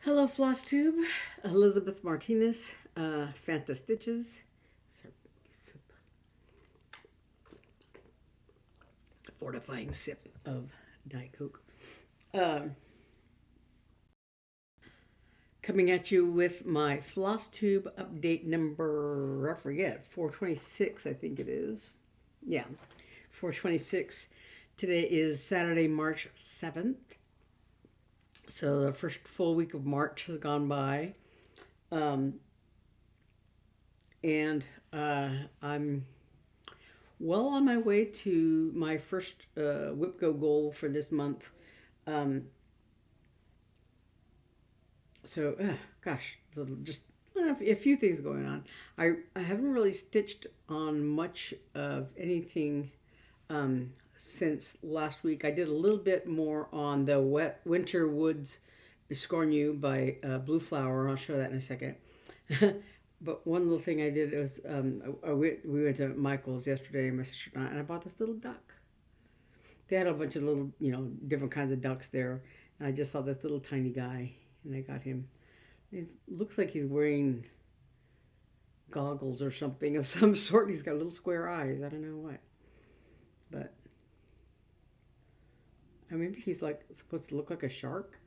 Hello, Flosstube. Elizabeth Martinez, phantastitches. Fortifying sip of Diet Coke. Um, Coming at you with my Flosstube update number, I forget, 426, I think it is. Yeah, 426. Today is Saturday, March 7th. So the first full week of March has gone by. Um, and I'm well on my way to my first WIPGO goal for this month. Um, Gosh, just a few things going on. I haven't really stitched on much of anything since last week. I did a little bit more on the Winter Woods Biscornu by Blue Flower. I'll show that in a second. But one little thing I did was we went to Michael's yesterday, my sister and I bought this little duck. They had a bunch of little, different kinds of ducks there. And I just saw this little tiny guy, and I got him. It looks like he's wearing goggles or something of some sort. He's got little square eyes. I don't know what. But maybe he's like supposed to look like a shark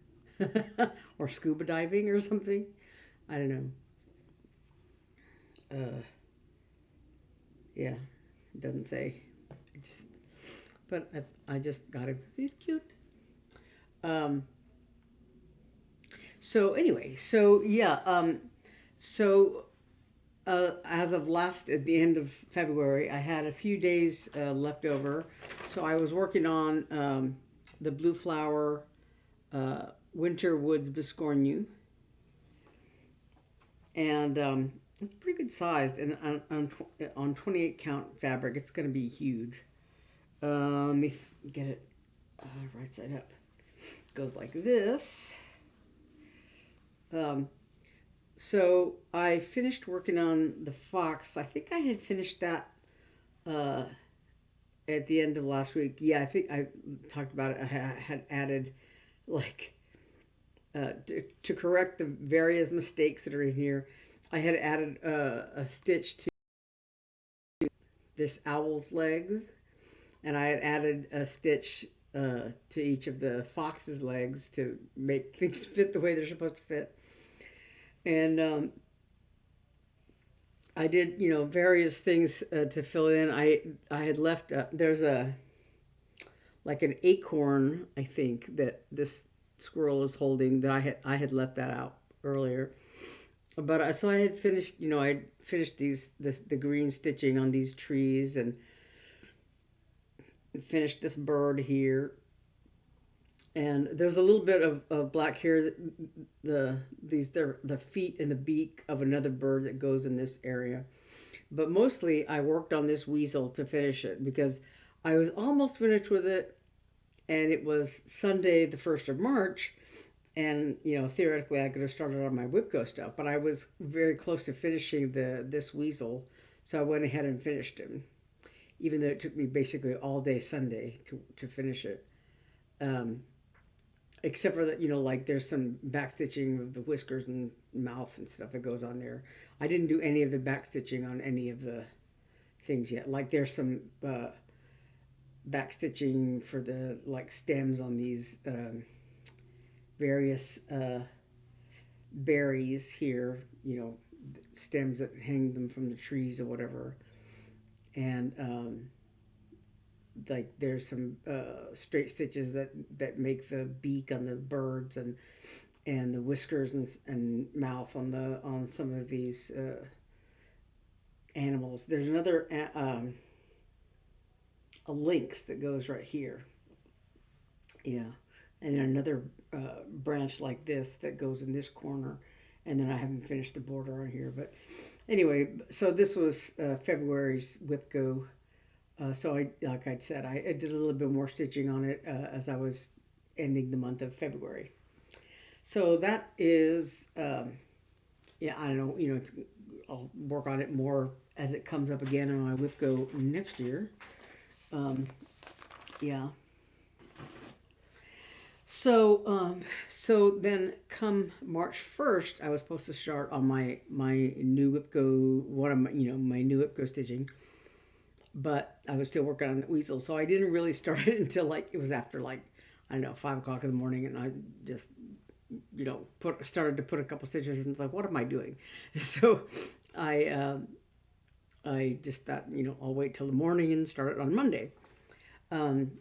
or scuba diving or something. I don't know. Uh, yeah, it doesn't say. But I just got him. He's cute. Um, so anyway, so yeah, so as of at the end of February, I had a few days left over. So I was working on the Blue Flower Winter Woods Biscornu. And it's pretty good sized. And on 28 count fabric, it's going to be huge. Let me get it right side up. It goes like this. Um, so I finished working on the fox. I think I had finished that uh, at the end of last week. Yeah, I think I talked about it. I had added, like, to correct the various mistakes that are in here, I had added a stitch to this owl's legs, and I had added a stitch to each of the fox's legs to make things fit the way they're supposed to fit. And I did, various things to fill in. I had left there's a like an acorn, I think, that this squirrel is holding that I had left that out earlier. But so I had finished, I finished the green stitching on these trees and finished this bird here. And there's a little bit of black here. They're the feet and the beak of another bird that goes in this area. But mostly I worked on this weasel to finish it because I was almost finished with it, and it was Sunday, the 1st of March, and theoretically I could have started on my WIPGO stuff, but I was very close to finishing this weasel, so I went ahead and finished him, even though it took me basically all day Sunday to finish it. Um, Except for that, like there's some back stitching of the whiskers and mouth and stuff that goes on there. I didn't do any of the back stitching on any of the things yet. Like there's some back stitching for the like stems on these various berries here, stems that hang them from the trees or whatever. And like there's some straight stitches that make the beak on the birds and the whiskers and mouth on some of these animals. There's another a lynx that goes right here. Yeah, and then another branch like this that goes in this corner, and then I haven't finished the border on here. But anyway, so this was February's WIPGO. So like I said, I did a little bit more stitching on it as I was ending the month of February. So that is, yeah, I don't know, I'll work on it more as it comes up again on my WIPGO next year. Um, yeah. So then come March 1st, I was supposed to start on my new WIPGO, one of my, my new WIPGO stitching, but I was still working on the weasel, so I didn't really start it until like it was after like I don't know 5 o'clock in the morning, and I just started to put a couple stitches and like what am I doing? So I I just thought I'll wait till the morning and start it on Monday. Um,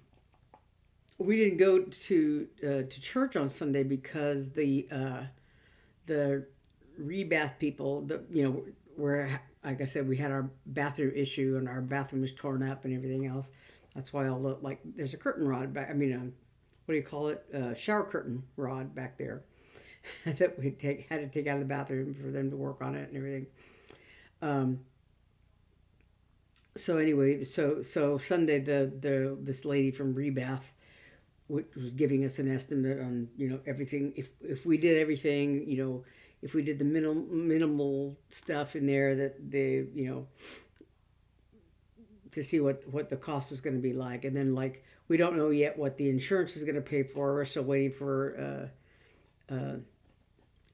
we didn't go to church on Sunday because the rebath people, where like I said, we had our bathroom issue and our bathroom was torn up and everything else. That's why all the like there's a curtain rod back. I mean, what do you call it? Shower curtain rod back there that we had to take out of the bathroom for them to work on it and everything. Um, so anyway, so Sunday this lady from Rebath was giving us an estimate on everything. If we did everything, if we did the minimal stuff in there that they to see what the cost was going to be like, and then like we don't know yet what the insurance is going to pay for. We're still waiting for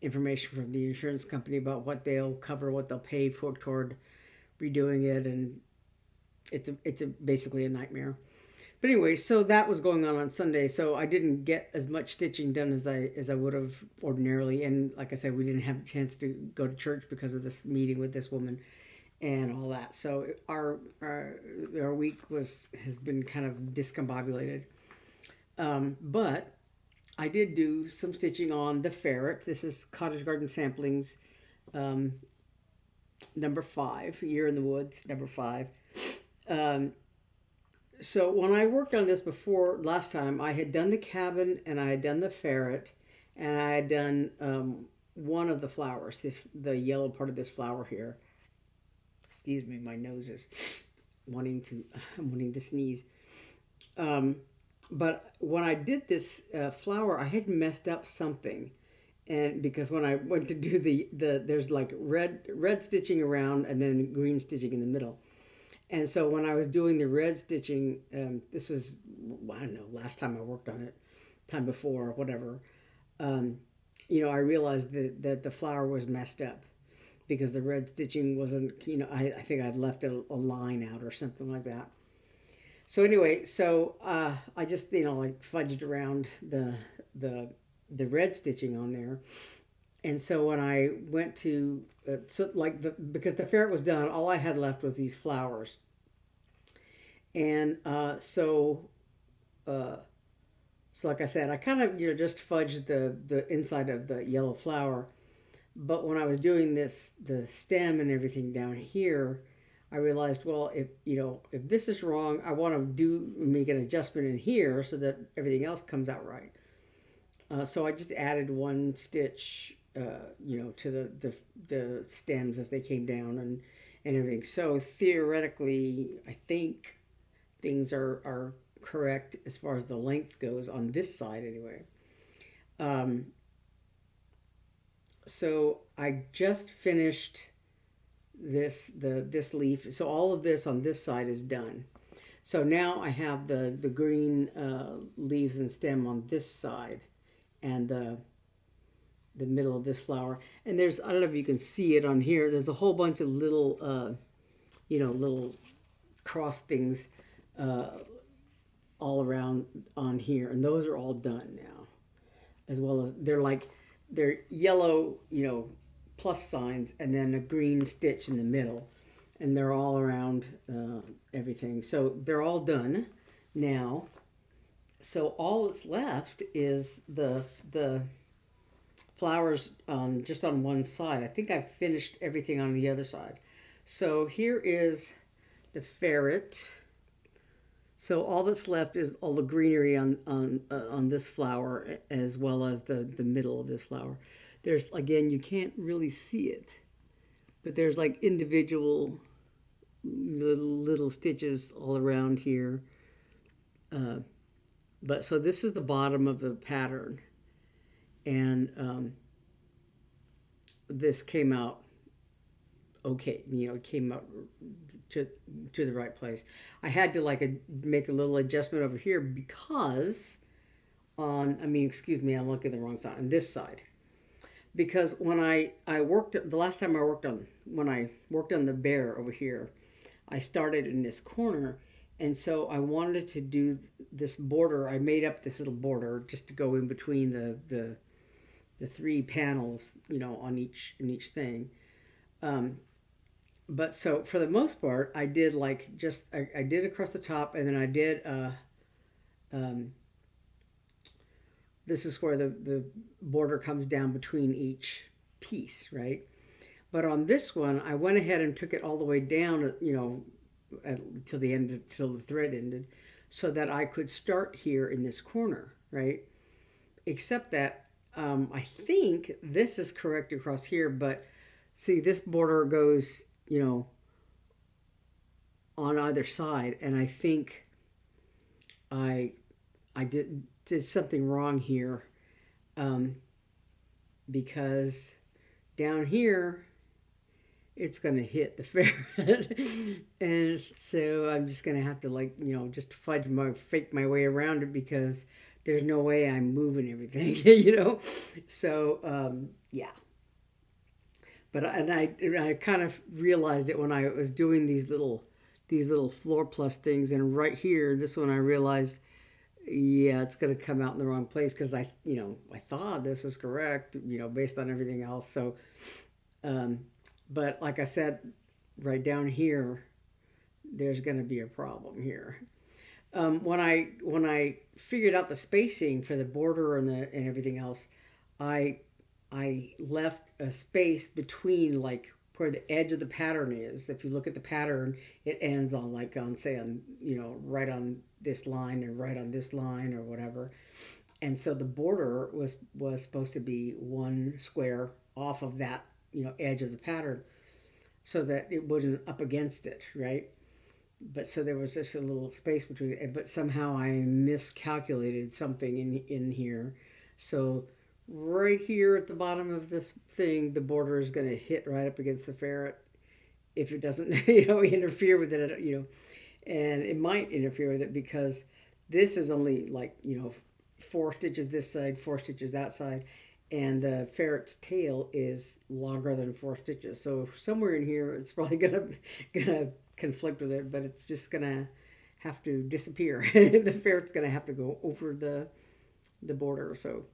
information from the insurance company about what they'll cover, what they'll pay for toward redoing it, and it's basically a nightmare. But anyway, so that was going on Sunday, so I didn't get as much stitching done as I would have ordinarily. And like I said, we didn't have a chance to go to church because of this meeting with this woman and all that. So our week has been kind of discombobulated. But I did do some stitching on the Ferret. This is Cottage Garden Samplings, number 5, Year in the Woods, number 5. So when I worked on this before last time, I had done the cabin and I had done the Ferret, and I had done one of the flowers, the yellow part of this flower here. Excuse me, my nose is wanting to sneeze. But when I did this flower, I had messed up something, and because when I went to do there's like red stitching around and then green stitching in the middle. And so when I was doing the red stitching, this was, I don't know, last time I worked on it, time before, whatever, I realized that the flower was messed up because the red stitching wasn't, I think I'd left a line out or something like that. So anyway, I just, like fudged around the red stitching on there. And so when I went to, because the Ferret was done, all I had left was these flowers. And so like I said, I kind of, just fudged the inside of the yellow flower. But when I was doing the stem and everything down here, I realized, well, if this is wrong, I want to make an adjustment in here so that everything else comes out right. So I just added one stitch to the stems as they came down and everything. So theoretically, I think things are correct as far as the length goes on this side anyway. So I just finished this leaf. So all of this on this side is done. So now I have the green leaves and stem on this side and the middle of this flower. And there's, I don't know if you can see it on here, there's a whole bunch of little, little cross things all around on here. And those are all done now. As well as, they're yellow, plus signs, and then a green stitch in the middle. And they're all around everything. So they're all done now. So all that's left is the flowers just on one side. I think I've finished everything on the other side. So here is the Ferret. So all that's left is all the greenery on this flower, as well as the middle of this flower. There's, again, you can't really see it, but there's like individual little stitches all around here. But so this is the bottom of the pattern, and this came out okay. It came out to the right place. I had to make a little adjustment over here because on, I mean, excuse me, I'm looking at the wrong side, on this side. Because when I worked, the last time I worked on, when I worked on the bear over here, I started in this corner. And so I wanted to do this border. I made up this little border just to go in between the three panels, you know, on each, in each thing. Um, but so for the most part, I did like just, I did across the top, and then I did, um, this is where the border comes down between each piece, right? But on this one, I went ahead and took it all the way down, you know, till the end, till the thread ended, so that I could start here in this corner, right? Except that I think this is correct across here, but see, this border goes, you know, on either side, and I think I I did something wrong here, um, because down here it's going to hit the ferret. And so I'm just going to have to, like, you know, just fake my way around it, because there's no way I'm moving everything. You know. So yeah. But I kind of realized it when I was doing these little floor plus things, and right here, this one, I realized, yeah, it's going to come out in the wrong place, because you know, I thought this was correct, you know, based on everything else. So um, but like I said, right down here, there's going to be a problem here. When I figured out the spacing for the border and everything else, I I left a space between, like, where the edge of the pattern is. If you look at the pattern, it ends on, like, on, say, on, you know, right on this line, or right on this line, or whatever. And so the border was supposed to be one square off of that, you know, edge of the pattern, so that it wasn't up against it, right? But so there was just a little space between it, but somehow I miscalculated something in here. So right here at the bottom of this thing, the border is going to hit right up against the ferret if it doesn't, you know, interfere with it, you know. And it might interfere with it, because this is only, like, you know, 4 stitches this side, 4 stitches that side, and the ferret's tail is longer than 4 stitches. So somewhere in here, it's probably gonna conflict with it, but it's just gonna have to disappear. The ferret's gonna have to go over the border. So,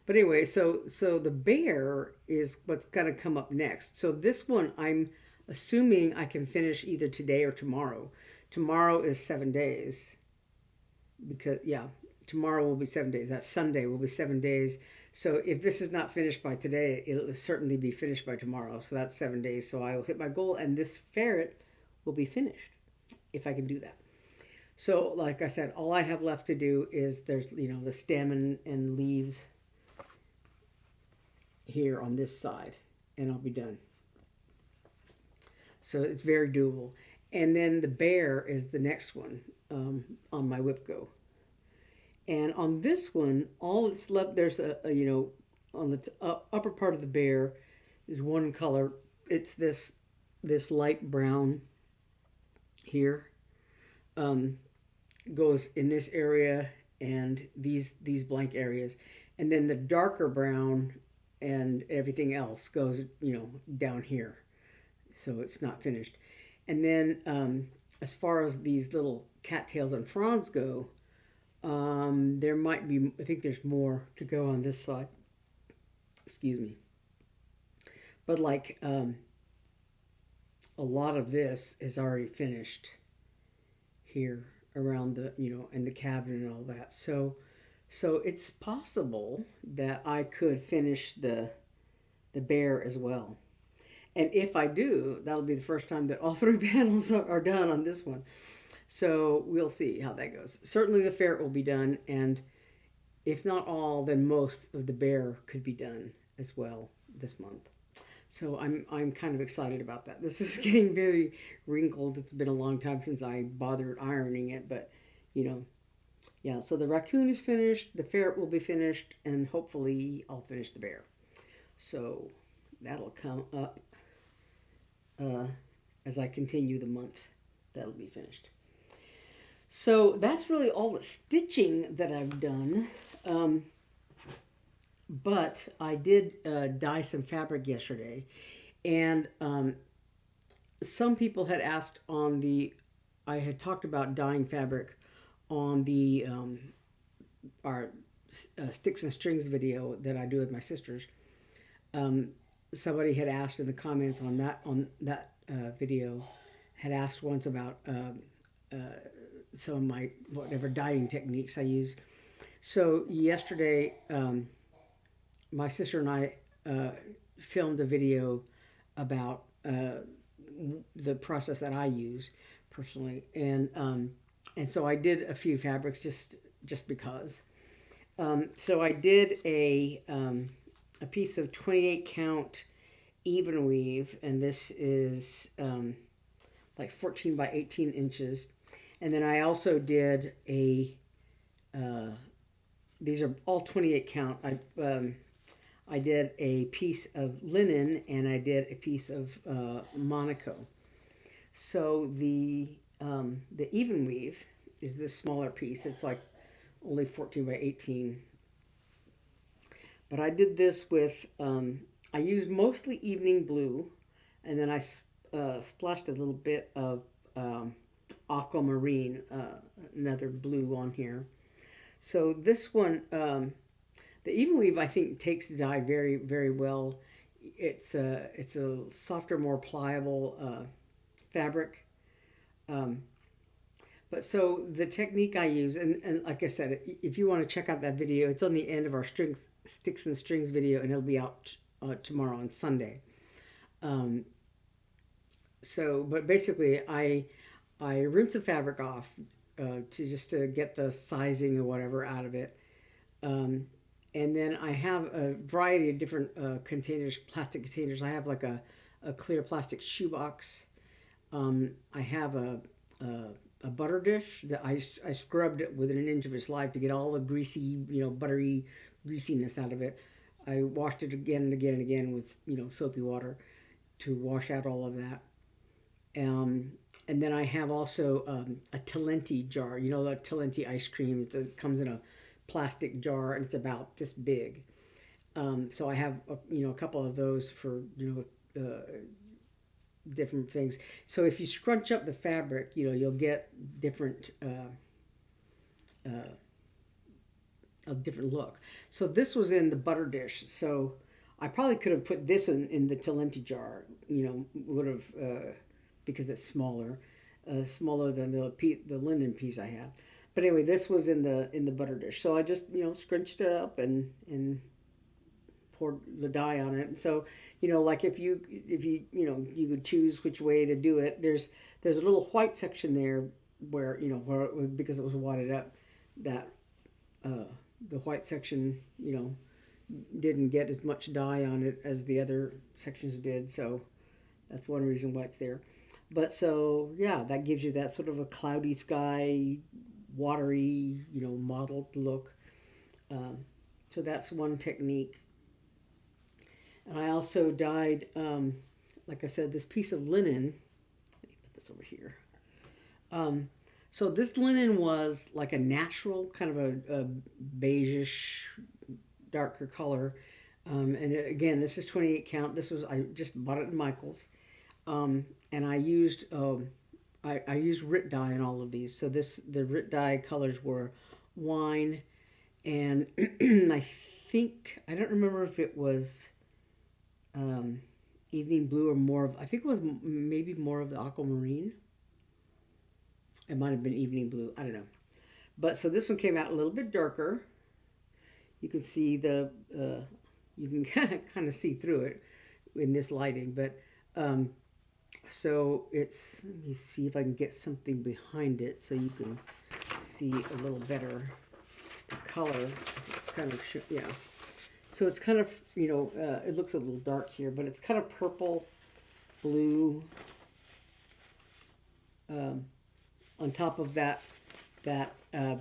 but anyway, so the bear is what's gonna come up next. So this one, I'm assuming I can finish either today or tomorrow. Tomorrow is 7 days, because yeah, tomorrow will be 7 days. That Sunday will be 7 days. So if this is not finished by today, it'll certainly be finished by tomorrow. So that's 7 days. So I will hit my goal, and this ferret will be finished if I can do that. So like I said, all I have left to do is, there's, you know, the stem and leaves here on this side, and I'll be done. So it's very doable. And then the bear is the next one, on my WIPGO. And on this one, all that's left, there's a, you know, on the upper part of the bear is one color. It's this light brown here. Um, Goes in this area and these blank areas, and then the darker brown and everything else goes, you know, down here. So it's not finished. And then as far as these little cattails and fronds go, there might be, I think there's more to go on this side. Excuse me. But like, a lot of this is already finished here around the, you know, and the cabin and all that. So it's possible that I could finish the bear as well. And if I do, that'll be the first time that all three panels are done on this one. So we'll see how that goes. Certainly the ferret will be done, and if not all, then most of the bear could be done as well this month. So I'm kind of excited about that. This is getting very wrinkled. It's been a long time since I bothered ironing it, but you know, yeah. So the raccoon is finished, the ferret will be finished, and hopefully I'll finish the bear. So that'll come up uh, as I continue the month. That'll be finished. So that's really all the stitching that I've done. Um, but I did dye some fabric yesterday, and some people had asked on the. I had talked about dyeing fabric on the our sticks and strings video that I do with my sisters. Um, Somebody had asked in the comments on that video, had asked once about some of my whatever dyeing techniques I use. So yesterday, my sister and I filmed a video about the process that I use personally, and so I did a few fabrics just because. So I did a piece of 28 count even weave, and this is like 14 by 18 inches. And then I also did uh, these are all 28 count. I did a piece of linen and I did a piece of Monaco. So the even weave is this smaller piece. It's like only 14 by 18. But I did this with, I used mostly evening blue, and then I splashed a little bit of aquamarine, another blue on here. So this one, the even weave, I think takes dye very, very well. It's a softer, more pliable fabric. Um, but so the technique I use, and like I said, if you want to check out that video, it's on the end of our strings, sticks and strings video, and it'll be out tomorrow on Sunday. Um, but basically, I rinse the fabric off to get the sizing or whatever out of it. Um, and then I have a variety of different containers, plastic containers. I have like a clear plastic shoebox. I have a butter dish that I scrubbed it within an inch of its life to get all the greasy, buttery greasiness out of it. I washed it again and again and again with, soapy water to wash out all of that. Um, and then I have also a Talenti jar. You know, the Talenti ice cream. It comes in a plastic jar and it's about this big. So I have a couple of those for different things. So if you scrunch up the fabric, you'll get different a different look. So this was in the butter dish. So I probably could have put this in the Talenti jar. Would have because it's smaller than the linen piece I had. But anyway, this was in the butter dish. So I just scrunched it up and poured the dye on it. And so like if you you could choose which way to do it. There's a little white section there where because it was wadded up, that the white section didn't get as much dye on it as the other sections did. So that's one reason why it's there. But so yeah, that gives you that sort of a cloudy sky, watery, mottled look. So that's one technique. And I also dyed, like I said, this piece of linen. Let me put this over here. So this linen was like a natural kind of a beigeish, darker color. And again, this is 28 count. I just bought it at Michael's. And I used I used RIT dye in all of these. So the RIT dye colors were wine and I don't remember if it was evening blue or more of, I think it was maybe more of the aquamarine. It might have been evening blue. I don't know. But so this one came out a little bit darker. You can see you can kind of see through it in this lighting. But so let me see if I can get something behind it so you can see a little better the color. It's kind of, yeah. So it's kind of, it looks a little dark here, but it's kind of purple, blue, on top of that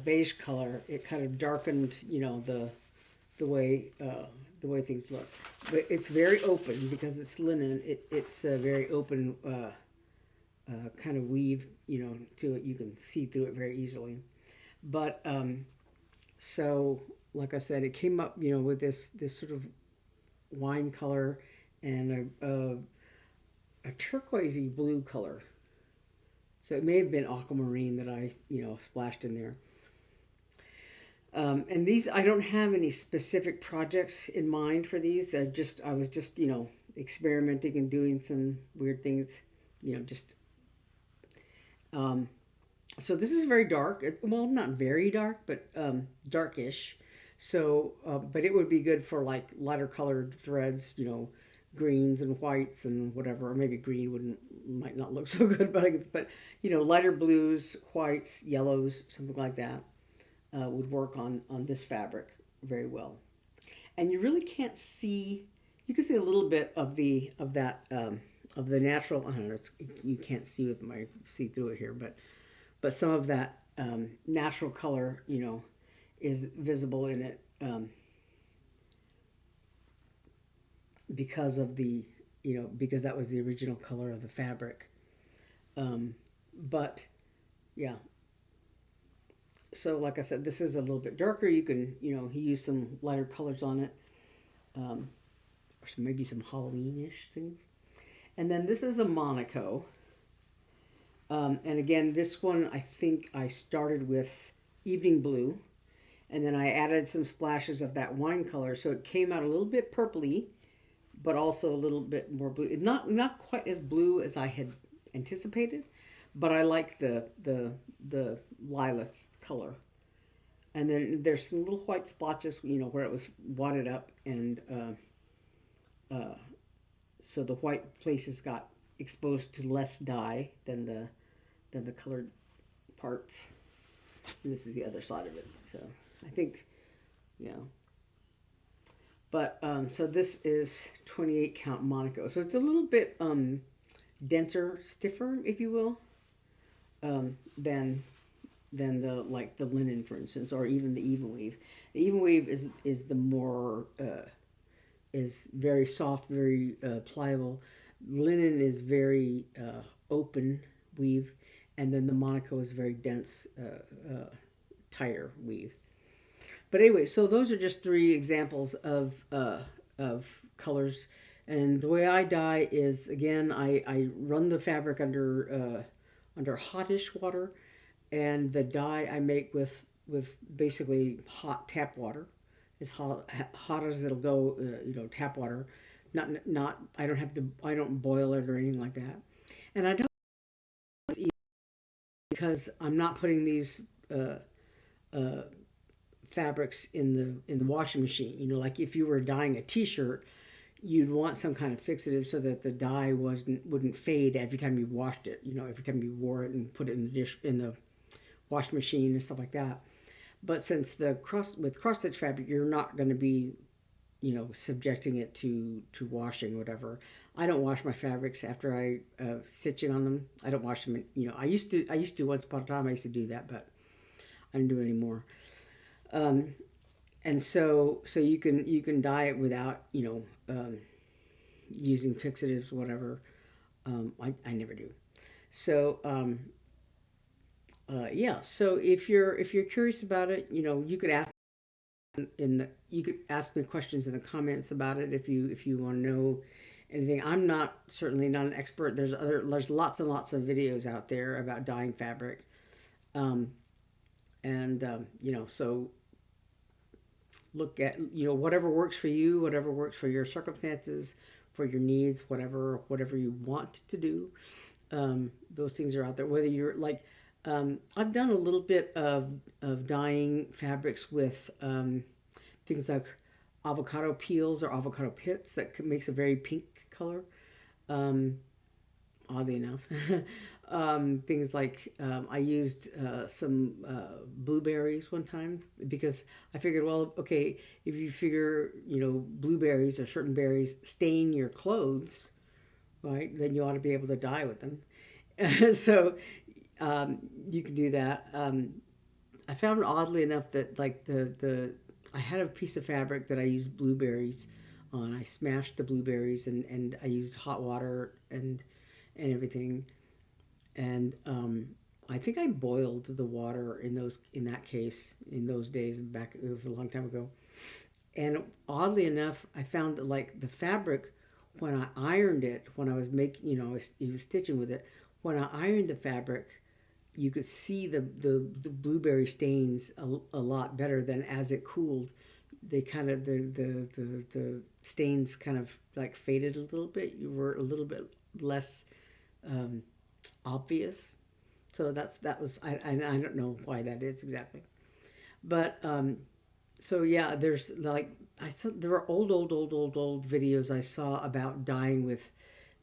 beige color. It kind of darkened, the way things look. But it's very open because it's linen. It's a very open kind of weave, to it. You can see through it very easily. But so, like I said, it came up, with this sort of wine color and a turquoisey blue color. So it may have been aquamarine that I, splashed in there. And these, I don't have any specific projects in mind for these. I was just, experimenting and doing some weird things, just. Um, so this is very dark. Well, not very dark, but darkish. So, but it would be good for like lighter colored threads, greens and whites and whatever. Or maybe green might not look so good, but lighter blues, whites, yellows, something like that would work on this fabric very well. And you really can't see. You can see a little bit of that of the natural. I don't know. You can't see with my see through it here, but some of that natural color, is visible in it because of because that was the original color of the fabric. But yeah, so like I said, this is a little bit darker. You can, he used some lighter colors on it, or maybe some Halloween-ish things. And then this is the Monaco. And again, this one I think I started with evening blue, and then I added some splashes of that wine color, so it came out a little bit purpley, but also a little bit more blue. Not quite as blue as I had anticipated, but I like the lilac color. And then there's some little white splotches, where it was wadded up, and so the white places got exposed to less dye than the colored parts. And this is the other side of it. So I think, yeah. But so this is 28 count Monaco. So it's a little bit denser, stiffer, if you will, than the linen, for instance, or even the even weave. The even weave is the more is very soft, very pliable. Linen is very open weave, and then the Monaco is very dense, tighter weave. But anyway, so those are just three examples of colors. And the way I dye is, again, I run the fabric under hottish water, and the dye I make with basically hot tap water, as hot as it'll go. Tap water. Not I don't boil it or anything like that. And I don't, because I'm not putting these uh, fabrics in the washing machine. Like if you were dyeing a T-shirt, you'd want some kind of fixative so that the dye wouldn't fade every time you washed it. Every time you wore it and put it in the dish in the washing machine and stuff like that. But since with cross stitch fabric, you're not going to be subjecting it to washing, whatever. I don't wash my fabrics after I stitching on them. I don't wash them. I used to once upon a time. I used to do that, but I don't do it anymore. Um, and so you can dye it without using fixatives, whatever. I never do. So yeah. So if you're curious about it, you could ask you could ask me questions in the comments about it if you want to know anything. I'm certainly not an expert. There's lots and lots of videos out there about dyeing fabric, um, and so look at whatever works for you, whatever works for your circumstances, for your needs, whatever you want to do. Those things are out there. Whether you're like, I've done a little bit of dyeing fabrics with things like avocado peels or avocado pits that makes a very pink color. Um, Oddly enough, things like I used some blueberries one time because I figured, well, okay, if you figure blueberries or certain berries stain your clothes, right, then you ought to be able to dye with them. So you can do that. I found oddly enough that like the I had a piece of fabric that I used blueberries on. I smashed the blueberries and I used hot water and everything, and I think I boiled the water in that case in those days back. It was a long time ago, and oddly enough, I found that like the fabric when I ironed it, when I was making, you was stitching with it. When I ironed the fabric, you could see the blueberry stains a lot better than as it cooled. They kind of the stains kind of like faded a little bit. You were a little bit less um, obvious. So that was I don't know why that is exactly, but so yeah, there's like I saw there were old videos I saw about dyeing with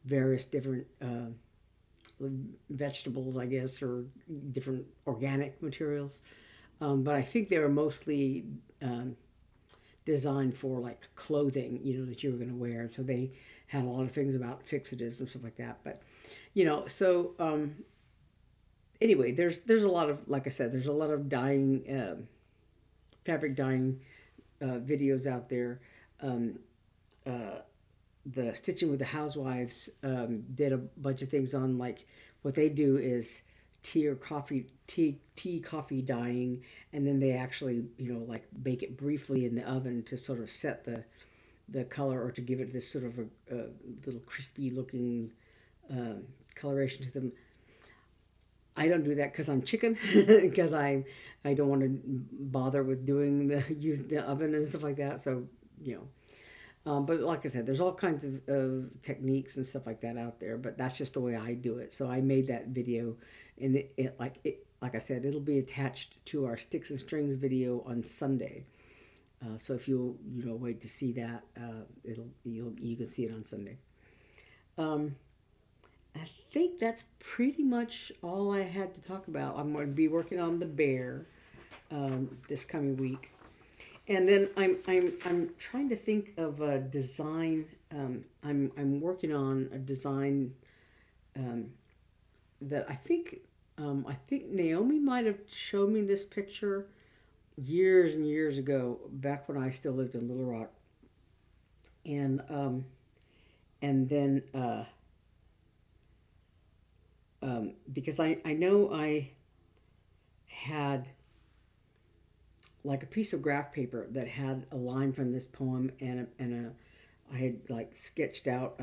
various different vegetables, I guess, or different organic materials. But I think they were mostly um, designed for like clothing, that you were going to wear. So they had a lot of things about fixatives and stuff like that. But so anyway, there's a lot of, like I said, there's a lot of dyeing, fabric dyeing videos out there. Um, uh, the Stitching with the Housewives did a bunch of things on like what they do is tea coffee dyeing, and then they actually like bake it briefly in the oven to sort of set the color or to give it this sort of a little crispy looking um, coloration to them. I don't do that because I'm chicken, because I don't want to bother with doing the use the oven and stuff like that. So you know, but like I said, there's all kinds of techniques and stuff like that out there. But that's just the way I do it. So I made that video, and like I said, it'll be attached to our sticks and strings video on Sunday. So if you wait to see that, you can see it on Sunday. Um, I think that's pretty much all I had to talk about. I'm going to be working on the bear this coming week. And then I'm trying to think of a design. I'm working on a design um, that I think Naomi might have showed me this picture years and years ago, back when I still lived in Little Rock, and and then because I know I had like a piece of graph paper that had a line from this poem, and I had like sketched out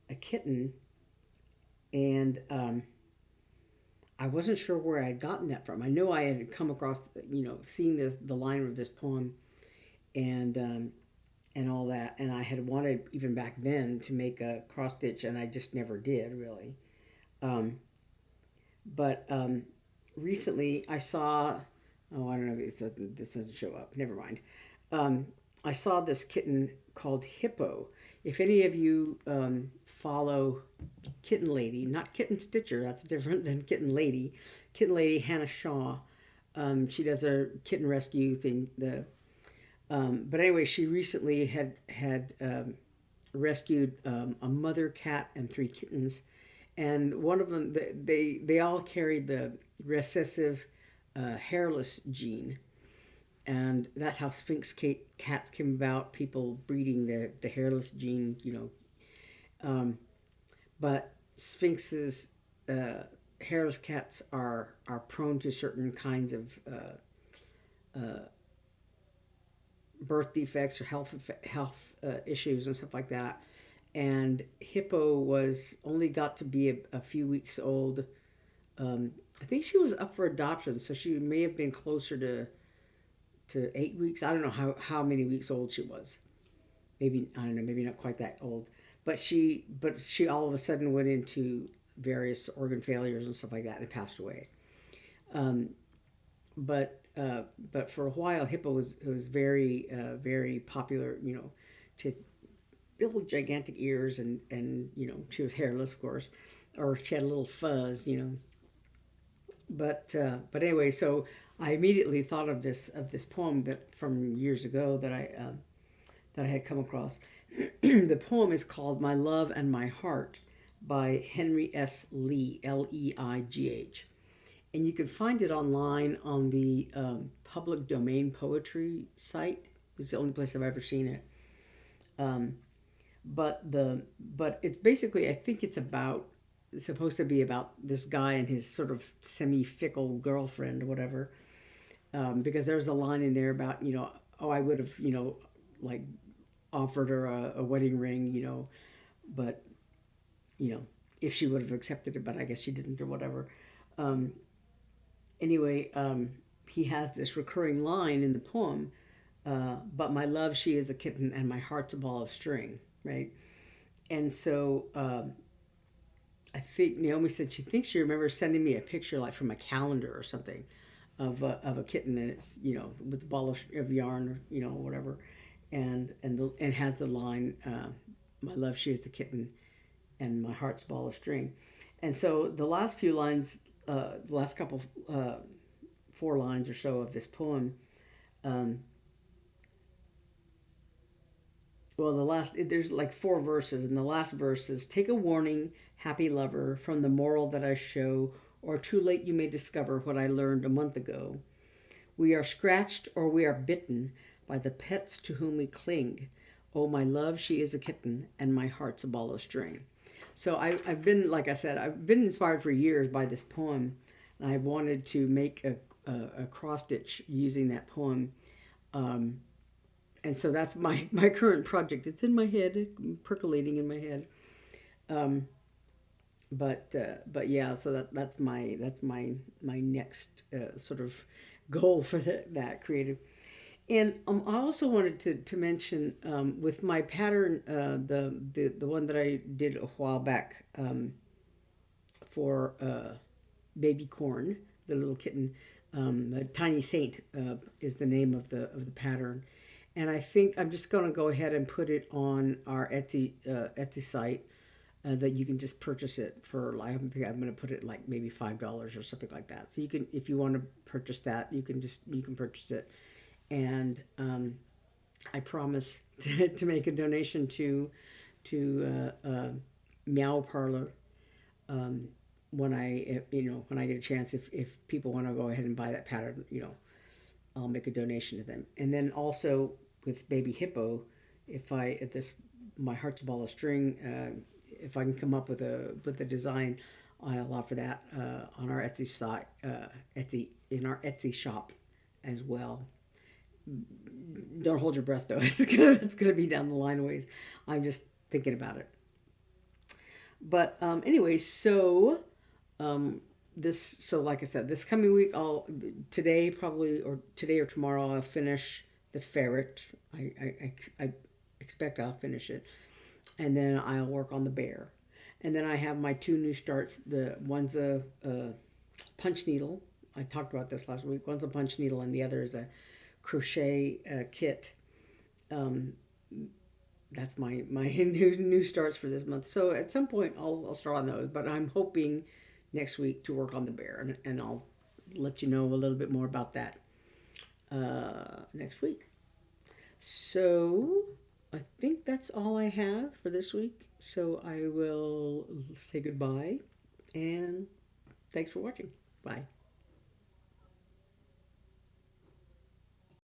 a kitten, and I wasn't sure where I had gotten that from. I know I had come across, seeing the line of this poem, and and all that, and I had wanted even back then to make a cross stitch, and I just never did really. Um, but recently I saw, oh, I don't know if this doesn't show up. Never mind. Um, I saw this kitten called Hippo. If any of you follow Kitten Lady, not Kitten Stitcher, that's different than Kitten Lady. Kitten Lady Hannah Shaw. She does a kitten rescue thing. But anyway, she recently had rescued a mother cat and three kittens, and one of them they all carried the recessive hairless gene, and that's how cats came about. People breeding the hairless gene. But Sphinx's hairless cats are prone to certain kinds of birth defects or health issues and stuff like that. And Hippo was only got to be a few weeks old. I think she was up for adoption, so she may have been closer to 8 weeks. I don't know how many weeks old she was. Maybe I don't know. Maybe not quite that old. But she all of a sudden went into various organ failures and stuff like that and passed away. Um, but for a while, Hippo was very popular. To build gigantic ears, and she was hairless, of course, or she had a little fuzz. But anyway, so I immediately thought of this poem that from years ago that I had come across. The poem is called "My Love and My Heart" by Henry S. Lee, Leigh, and you can find it online on the public domain poetry site. It's the only place I've ever seen it. Um, but it's basically, I think it's about supposed to be about this guy and his sort of semi-fickle girlfriend or whatever. Because there's a line in there about, oh, I would have, like offered her a wedding ring, but, you know, if she would have accepted it, but I guess she didn't or whatever. Um, anyway, he has this recurring line in the poem, but my love, she is a kitten, and my heart's a ball of string, right? And so I think Naomi said she thinks she remembers sending me a picture like from a calendar or something of a kitten, and it's with a ball of yarn or whatever, and has the line, "My love, she is the kitten, and my heart's ball of string." And so the last few lines, the last couple, 4 lines or so of this poem, um, well, there's like 4 verses, and the last verse is, "Take a warning, happy lover, from the moral that I show, or too late you may discover what I learned a month ago. We are scratched or we are bitten by the pets to whom we cling. Oh, my love, she is a kitten, and my heart's a ball of string." So I've been, like I said, I've been inspired for years by this poem, and I wanted to make a cross stitch using that poem. Um, and so that's my current project. It's in my head, percolating in my head. Um, but yeah, so that's my next sort of goal for that creative. And I also wanted to mention, with my pattern, the one that I did a while back, for baby corn, the little kitten. The Tiny Saint is the name of the pattern, and I think I'm just going to go ahead and put it on our Etsy site, that you can just purchase it for. I think I'm going to put it like maybe $5 or something like that. So you can, if you want to purchase that, you can purchase it, and I promise to make a donation to MeowParlour, um, when I get a chance. If people want to go ahead and buy that pattern, I'll make a donation to them. And then also with Baby Hippo, if this my heart's a ball of string, if I can come up with a design, I'll offer that on our Etsy site, Etsy in our Etsy shop as well. Don't hold your breath though. It's gonna be down the line a ways. I'm just thinking about it. But anyway, so um, like I said, this coming week, today probably, or today or tomorrow, I'll finish the ferret. I expect I'll finish it, and then I'll work on the bear, and then I have my 2 new starts. The one's a punch needle. I talked about this last week. One's a punch needle, and the other is a crochet kit. Um, that's my new starts for this month. So at some point I'll start on those, but I'm hoping next week to work on the bear, and I'll let you know a little bit more about that next week. So I think that's all I have for this week. So I will say goodbye, and thanks for watching. Bye.